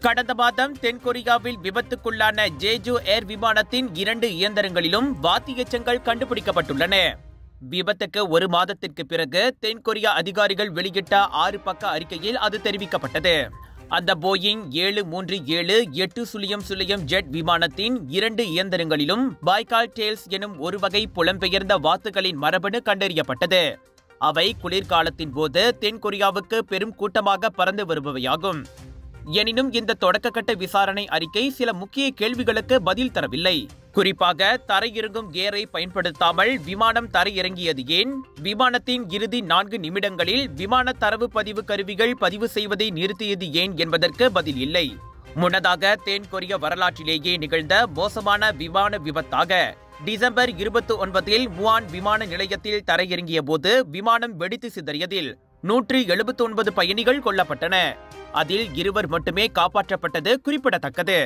கடந்த மாதம் தென்கொரியாவில் விபத்துக்குள்ளான ஜேஜு ஏர் விமானத்தின் 2 இயந்திரங்களிலும் வாத்தி எச்சங்கள் கண்டுபிடிக்கப்பட்டுள்ளன. விபத்துக்கு 1 மாதத்திற்கு பிறகு தென்கொரியா அதிகாரிகள் வெளியிட்ட 6 பக்க அறிக்கையில் அது தெரிவிக்கப்பட்டது. அந்த போயிங் 737-800 ஜெட் விமானத்தின் 2 இயந்திரங்களிலும் பாய்கால் டேல்ஸ் எனும் ஒரு வகை புலம்பெயர்ந்த வாத்துகளின் மரபணு கண்டறியப்பட்டது. அவை குளிர்காலத்தின் போது தென்கொரியாவுக்கு பெரும் கூட்டமாக பறந்து வருபவையாகும். எனினும் இந்த தொடக்கக்கட்ட விசாரணை அறிக்கை சில முக்கிய கேள்விகளுக்கு பதில் தரவில்லை. குறிப்பாக தரையிறங்கும் கியரை பயன்படுத்தாமல் விமானம் தரையிறங்கியது ஏன்? விமானத்தின் இறுதி 4 நிமிடங்களில் விமான தரவு பதிவு கருவிகள் பதிவு செய்வதை நிறுத்தியது ஏன் என்பதற்கு பதில் இல்லை. முன்னதாக தென்கொரிய வரலாற்றிலேயே நிகழ்ந்த மோசமான விமான விபத்தாக டிசம்பர் 29இல் முவான் விமான நிலையத்தில் தரையிறங்கிய போது விமானம் வெடித்து சிதறியதில் 179 பயணிகள் கொல்லப்பட்டனர். அதில் 2 மட்டுமே காப்பாற்றப்பட்டது குறிப்பிடத்தக்கது.